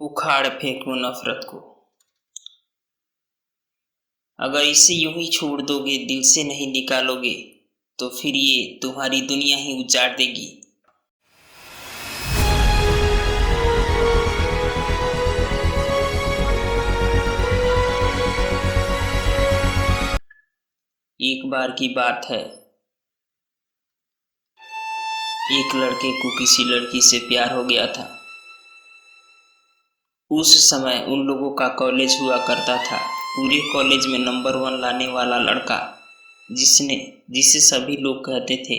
उखाड़ फेंको नफरत को। अगर इसे यूं ही छोड़ दोगे, दिल से नहीं निकालोगे, तो फिर ये तुम्हारी दुनिया ही उजाड़ देगी। एक बार की बात है, एक लड़के को किसी लड़की से प्यार हो गया था। उस समय उन लोगों का कॉलेज हुआ करता था। पूरे कॉलेज में नंबर 1 लाने वाला लड़का, जिसे सभी लोग कहते थे,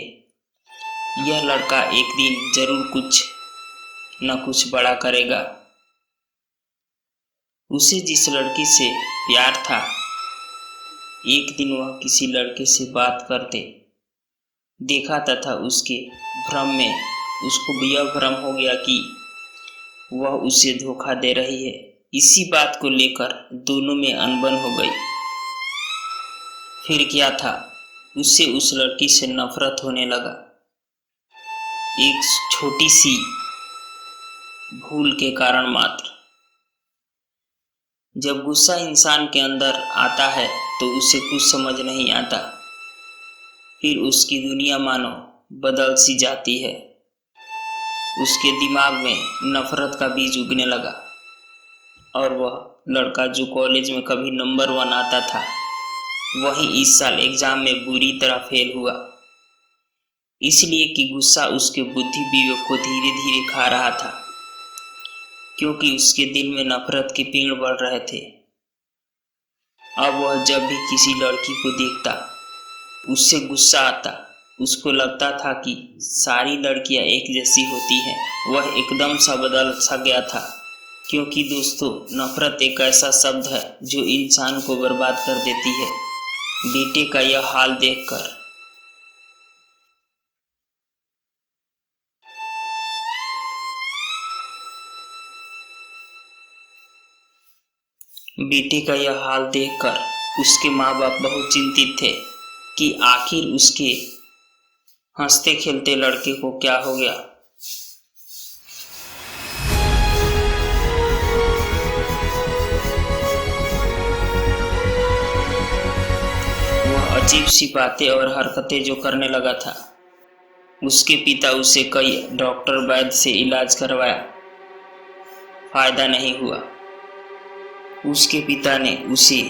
यह लड़का एक दिन जरूर कुछ न कुछ बड़ा करेगा। उसे जिस लड़की से प्यार था, एक दिन वह किसी लड़के से बात करते देखा तथा उसके भ्रम में उसको यह भ्रम हो गया कि वह उसे धोखा दे रही है। इसी बात को लेकर दोनों में अनबन हो गई। फिर क्या था, उसे उस लड़की से नफरत होने लगा। एक छोटी सी भूल के कारण मात्र। जब गुस्सा इंसान के अंदर आता है तो उसे कुछ समझ नहीं आता। फिर उसकी दुनिया मानो बदल सी जाती है। उसके दिमाग में नफरत का बीज उगने लगा और वह लड़का जो कॉलेज में कभी नंबर 1 आता था, वही इस साल एग्जाम में बुरी तरह फेल हुआ। इसलिए कि गुस्सा उसके बुद्धि विवेक को धीरे धीरे खा रहा था, क्योंकि उसके दिल में नफरत के पेड़ बढ़ रहे थे। अब वह जब भी किसी लड़की को देखता, उससे गुस्सा आता। उसको लगता था कि सारी लड़कियां एक जैसी होती हैं। वह एकदम सा बदल सा गया था, क्योंकि दोस्तों, नफरत एक ऐसा शब्द है जो इंसान को बर्बाद कर देती है। बेटे का यह हाल देखकर उसके माँ बाप बहुत चिंतित थे कि आखिर उसके हंसते खेलते लड़के को क्या हो गया। वह अजीब सी बातें और हरकतें जो करने लगा था। उसके पिता उसे कई डॉक्टर वैद्य से इलाज करवाया, फायदा नहीं हुआ। उसके पिता ने उसे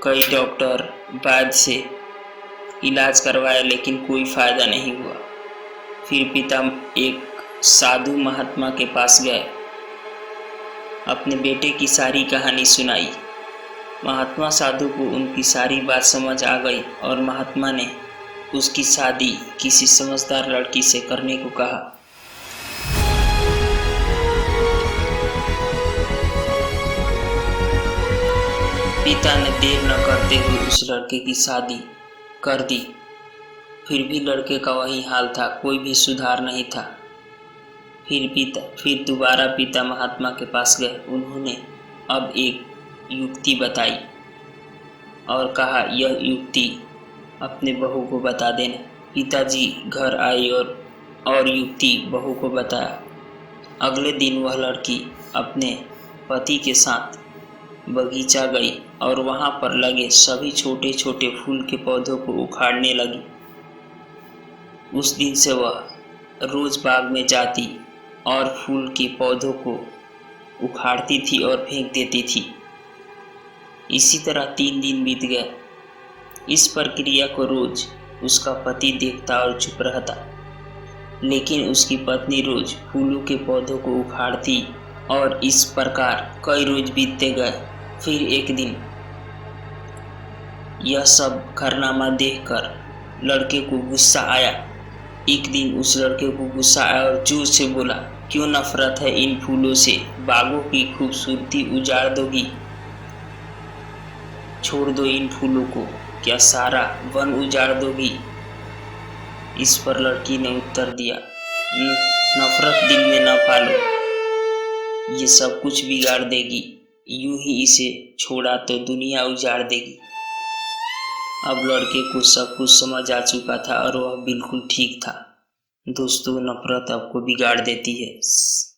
कई डॉक्टर वैद्य से इलाज करवाया, लेकिन कोई फायदा नहीं हुआ। फिर पिता एक साधु महात्मा के पास गए, अपने बेटे की सारी कहानी सुनाई। महात्मा साधु को उनकी सारी बात समझ आ गई और महात्मा ने उसकी शादी किसी समझदार लड़की से करने को कहा। पिता ने देर न करते हुए उस लड़के की शादी कर दी। फिर भी लड़के का वही हाल था, कोई भी सुधार नहीं था। फिर दोबारा पिता महात्मा के पास गए। उन्होंने अब एक युक्ति बताई और कहा, यह युक्ति अपने बहू को बता देना। पिताजी घर आए और युक्ति बहू को बताया। अगले दिन वह लड़की अपने पति के साथ बगीचा गई और वहां पर लगे सभी छोटे छोटे फूल के पौधों को उखाड़ने लगी। उस दिन से वह रोज बाग में जाती और फूल के पौधों को उखाड़ती थी और फेंक देती थी। इसी तरह 3 दिन बीत गए। इस प्रक्रिया को रोज उसका पति देखता और चुप रहता, लेकिन उसकी पत्नी रोज फूलों के पौधों को उखाड़ती और इस प्रकार कई रोज बीतते गए। फिर एक दिन यह सब कारनामा देखकर लड़के को गुस्सा आया। एक दिन उस लड़के को गुस्सा आया और जोर से बोला, क्यों नफरत है इन फूलों से? बागों की खूबसूरती उजाड़ दोगी? छोड़ दो इन फूलों को, क्या सारा वन उजाड़ दोगी? इस पर लड़की ने उत्तर दिया, नफरत दिल में न पालो, ये सब कुछ बिगाड़ देगी। यूं ही इसे छोड़ा तो दुनिया उजाड़ देगी। अब लड़के को सब कुछ समझ आ चुका था और वह बिल्कुल ठीक था। दोस्तों, नफरत आपको बिगाड़ देती है।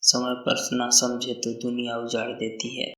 समय पर ना समझे तो दुनिया उजाड़ देती है।